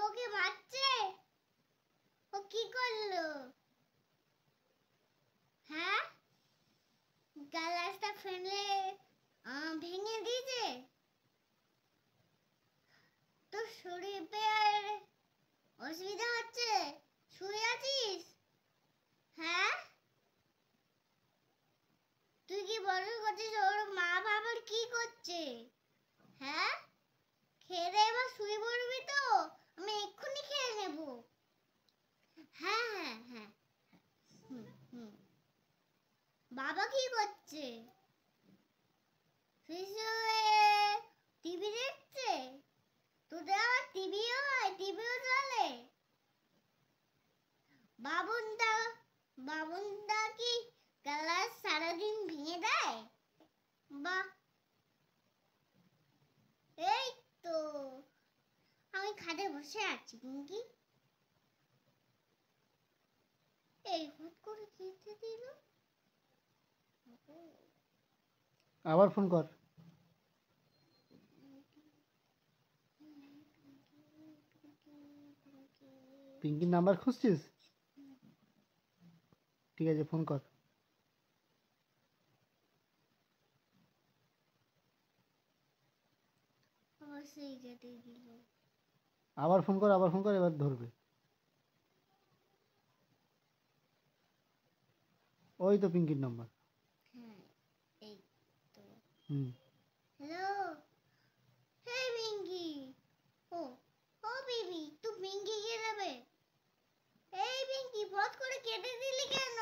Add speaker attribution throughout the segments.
Speaker 1: ওকে মারছে? ও কি করলো? হ্যাঁ, গ্লাসটা ফেলে ভেঙে দিয়েছে। তোর শরীরে অসুবিধা হচ্ছে? শুয়ে আছিস? হ্যাঁ, তুই কি বড় করছিস? ওর মা বাবার কি করছে? হ্যাঁ, খেয়ে দে, এবার শুয়ে পড়বি তো? আমি এক্ষুনি খেয়ে নেব। হ্যাঁ হ্যাঁ হ্যাঁ। হুম। বাবা কি করছে? টিভি দেখছে? তোদের আবার টিভিও হয়? টিভিও চলে? বাবুনদা বাবুনদা কি গ্লাস সারাদিন ভেঙে দেয়? বাহ, এই তো আমি খাটে বসে আছি। পিঙ্কি এই হুট করে খেতে দিল।
Speaker 2: আবার ফোন কর। পিঙ্কির নাম্বার খুঁজছিস? ঠিক আছে, ফোন কর।
Speaker 1: অবশ্যই কেটে দিল।
Speaker 2: আবার ফোন কর, আবার ফোন কর, এবার ধরবে। ওই তো পিঙ্কির নাম্বার।
Speaker 1: হ্যাঁ, এই তো।
Speaker 2: হ্যালো।
Speaker 1: হে পিঙ্কি। ও ও বেবি, তুই পিঙ্কি কে দেবে? এই পিঙ্কি, পথ করে কেটে দিলি কেন?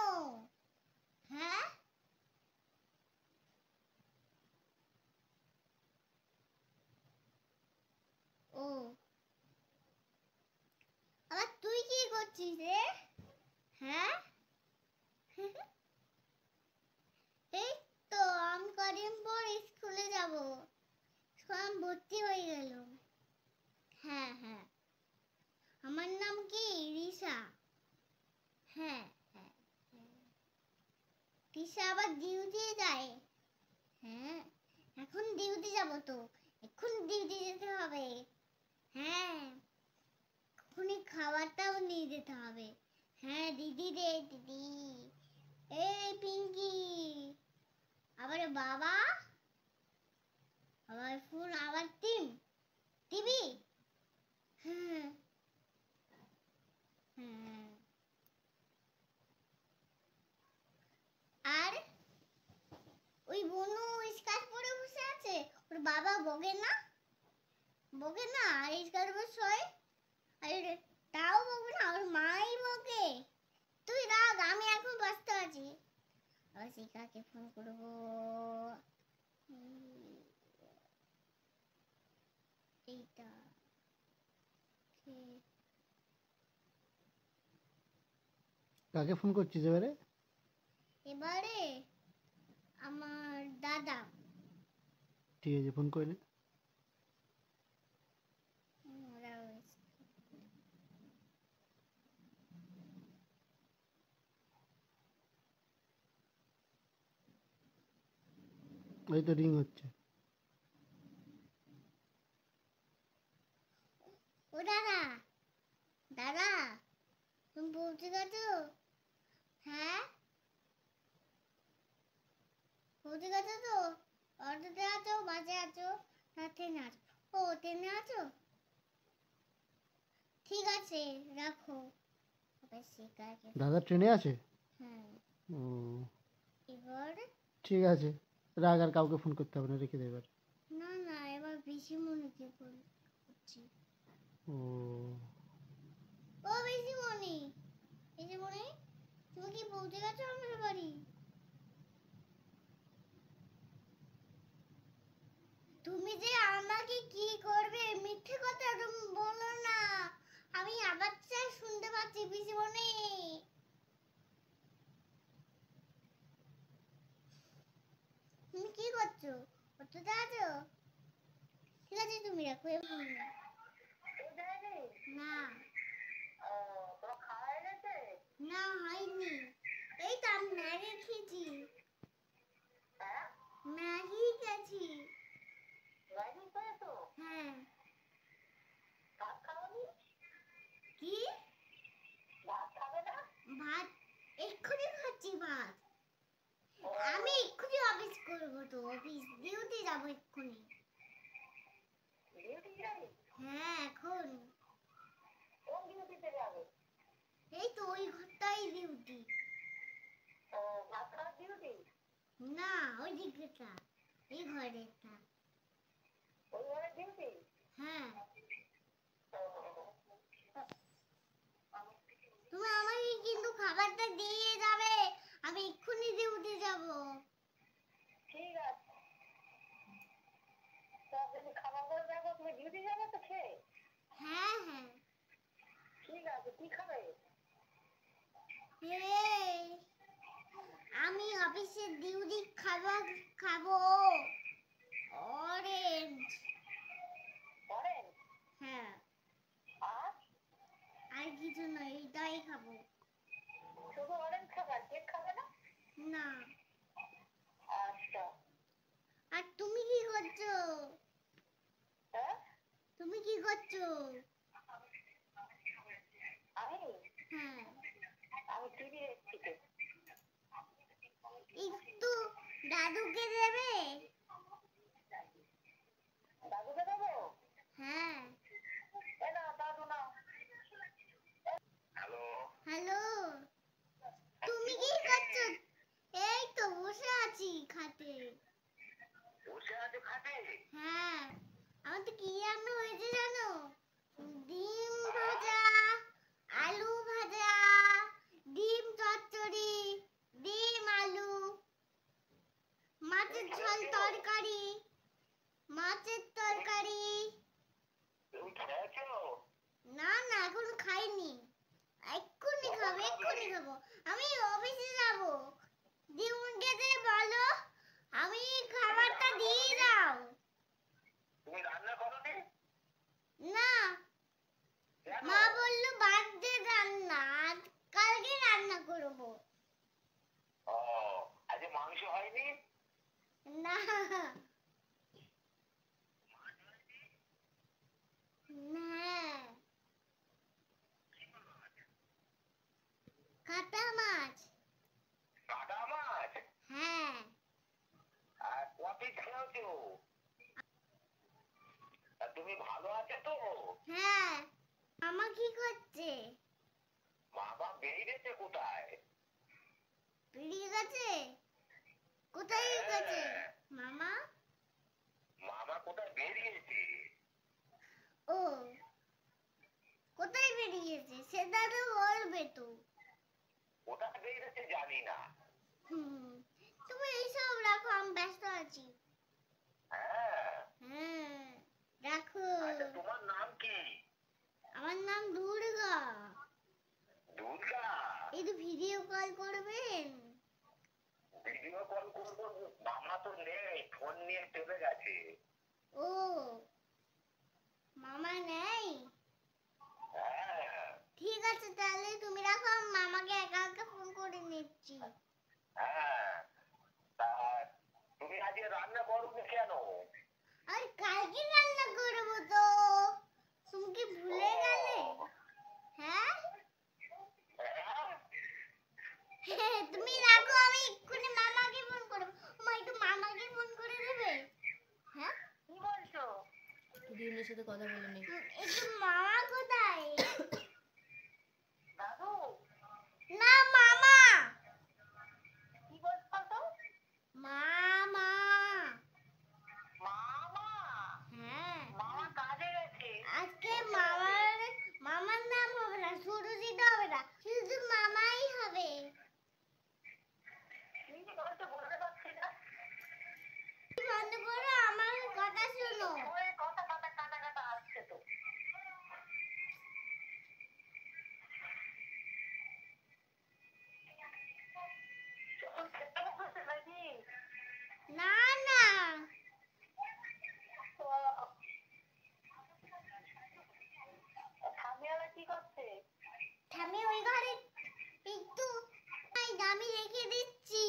Speaker 1: হ্যাঁ, ও আবার তুই কি করছিস রে? হ্যাঁ, এই তো আমি কদিন পর স্কুলে যাব। স্কুলে ভর্তি হয়ে গেল। হ্যাঁ হ্যাঁ। আমার নাম কি? রিশা। হ্যাঁ হ্যাঁ হ্যাঁ। রিশা আবার ডিউটি যায়। হ্যাঁ, এখন ডিউটি যাব তো। এখন ডিউটি যেতে হবে। হ্যাঁ, এখনই খাবারটাও নিয়ে যেতে হবে। হ্যাঁ দিদি রে দিদি। এই পিঙ্কি, আবার বাবা, আবার ফোন, আবার টিভি। হ্যাঁ হ্যাঁ। আর ওই বনু স্কার্ট পরে বসে আছে, ওর বাবা বকে না? বকে না? আর স্কার্ট পরে শোয়? আরে তাও বকবে না, ওর মাই বকে। তুই রাখ, আমি এখন ব্যস্ত আছি। আবার শিখাকে ফোন করবো। এইটা
Speaker 2: কাকে ফোন করছিস এবারে?
Speaker 1: এবারে আমার দাদা।
Speaker 2: ঠিক আছে, ফোন করে নে। ওই তো রিং হচ্ছে।
Speaker 1: ও দাদা, দাদা তুমি পৌঁছে গেছো? হ্যাঁ, পৌঁছে গেছো তো? অটোতে আছো, বাসে আছো, না ট্রেনে আছো? ও ট্রেনে আছো? ঠিক আছে, রাখো।
Speaker 2: দাদা ট্রেনে আছে?
Speaker 1: হ্যাঁ।
Speaker 2: ও
Speaker 1: এবার
Speaker 2: ঠিক আছে, রাগ, আর কাউকে ফোন করতে হবে না, রেখে দে এবার।
Speaker 1: না না, এবার বেশি মনে করছি।
Speaker 2: ও
Speaker 1: ও বেশি মনে, বেশি মনে, তুমি কি পৌঁছে গেছো আমার বাড়ি? তুমি যে আমাকে কি করবে? মিথ্যে কথা তুমি বলো না। আমি আবার শুনতে পাচ্ছি বেশি মনে। তুমি কি করছো? অটোতে আছো? ঠিক আছে, তুমি রাখো। না না, হয়নি। এই তো আমি ম্যাগি খেয়েছি। ম্যাগি খেয়েছি। হ্যাঁ। ডিউটি।
Speaker 3: ও ভাত খাওয়ার ডিউটি?
Speaker 1: না, ওই দিকেটা, এই ঘরেটা।
Speaker 3: ওই ঘরের ডিউটি?
Speaker 1: হ্যাঁ,
Speaker 3: ও,
Speaker 1: তুমি আমাকে কিন্তু খাবারটা দিয়ে যাবে, আমি এক্ষুনি ডিউটি যাব।
Speaker 3: ঠিক আছে। তা তুমি খাবার করে দেখো, তুমি ডিউটি যাবে তো খেয়ে?
Speaker 1: হ্যাঁ হ্যাঁ।
Speaker 3: ঠিক আছে, কি খাবে?
Speaker 1: এই, আমি অফিসে ডিউটি খাবার খাবো অরেঞ্জ।
Speaker 3: অরেঞ্জ?
Speaker 1: হ্যাঁ,
Speaker 3: আর
Speaker 1: আর কিছু নয়, এটাই খাবো।
Speaker 3: শুধু অরেঞ্জ খাবার, কেক খাবে না?
Speaker 1: না।
Speaker 3: আচ্ছা।
Speaker 1: আর তুমি কি করছো?
Speaker 3: হ্যাঁ,
Speaker 1: তুমি কি করছো?
Speaker 3: আমি
Speaker 1: হ্যাঁ,
Speaker 3: আমি টিভি দেখছি তো।
Speaker 1: একটু দাদুকে দেবে?
Speaker 3: দাদুকে দেবো?
Speaker 1: হ্যাঁ।
Speaker 3: এ না, দাদু না। হ্যালো।
Speaker 1: হ্যালো, তুমি কি করছো? এই তো বসে আছি খাটে।
Speaker 3: বসে আছো খাটে?
Speaker 1: হ্যাঁ, আমার তো কি রান্না হয়েছে জানো? ডিম ভাজা, আলু ভাজা, ডিম চচ্চড়ি, ডিম আলু, মাছের ঝোল তরকারি, মাছের তরকারি।
Speaker 3: তুমি খেয়েছো?
Speaker 1: না না, এখনো খাইনি। এক্ষুনি খাবো, এক্ষুনি খাবো। আমি অফিসে যাব। দিদিকে যে বলো আমি খাবারটা দিয়ে দাও।
Speaker 3: তুমি রান্না করোনি?
Speaker 1: না,
Speaker 3: কেন?
Speaker 1: মা বললো বার্থডে রান্না, আজ কালকে রান্না করব।
Speaker 3: ও, আজকে মাংস হয়নি?
Speaker 1: না না, কাটা মাছ।
Speaker 3: কাটা মাছ?
Speaker 1: হ্যাঁ।
Speaker 3: আর কফি খেয়েছো? আর তুমি ভালো আছো তো?
Speaker 1: হ্যাঁ, মামা কি করছে?
Speaker 3: বাবা বেরিয়েছে কোথায়?
Speaker 1: বেরিয়ে গেছে? কোথায় গেছে মামা?
Speaker 3: মামা কোথায় বেরিয়েছে?
Speaker 1: ও, কোথায় বেরিয়েছে সেটা তো বলবে তো।
Speaker 3: কোথায় বেরিয়েছে জানি না।
Speaker 1: হুম, তুমি এইসব রাখো, আমি ব্যস্ত আছি।
Speaker 3: হ্যাঁ।
Speaker 1: হ্যাঁ, রাখো।
Speaker 3: আচ্ছা, তোমার নাম কি?
Speaker 1: আমার নাম দুর্গা।
Speaker 3: দুর্গা?
Speaker 1: একটু ভিডিও কল করবেন?
Speaker 3: ভিডিও কল করবো? মামা তো নেই, ফোন নিয়ে চলে গেছে।
Speaker 1: ও, মামা নেই?
Speaker 3: হ্যাঁ।
Speaker 1: ঠিক আছে, তাহলে তুমি রাখো, আমি মামাকে একা একা ফোন করে নিচ্ছি।
Speaker 3: হ্যাঁ, তা তুমি আজকে রান্না করোনি কেন?
Speaker 1: আর কালকে রান্না করবো তো, তুমি কি ভুলে গেলে? হ্যাঁ
Speaker 3: হ্যাঁ?
Speaker 1: তুমি রাখো, আমি এক্ষুনি মামাকে ফোন করবো। মা, একটু মামাকে ফোন করে দেবে? হ্যাঁ,
Speaker 3: কি বলছো?
Speaker 4: দিদির সাথে কথা বলে নি।
Speaker 1: একটু মামা কোথায়?
Speaker 3: দাদু?
Speaker 1: না, মামা।
Speaker 3: কি বলছো তো?
Speaker 1: মামা।
Speaker 3: মামা?
Speaker 1: হ্যাঁ,
Speaker 3: মামা কাজে গেছে।
Speaker 1: আজকে মামার নাম হবে না, সুরজিৎ হবে না, শুধু মামাই হবে।
Speaker 3: কি বলছো বুঝতে পারছি না।
Speaker 1: বন্ধ করো, আমার কথা শোনো।
Speaker 3: ওই কথা কাটা কাটা কাটা আসছে তো। খেতে বসেছে নাকি?
Speaker 1: না না,
Speaker 3: ঠামিয়ারা কি করছে?
Speaker 1: আমি ওই ঘরে একটু আমি রেখে দিচ্ছি।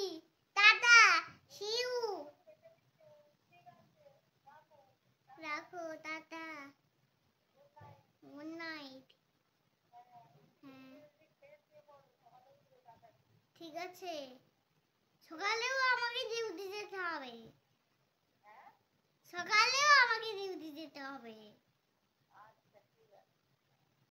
Speaker 1: টাটা, শিউ। রাখো, টাটা, গুড নাইট। হ্যাঁ, ঠিক আছে, সকালেও আমাকে ডিউটি যেতে হবে। সকালেও আমাকে ডিউটি যেতে হবে।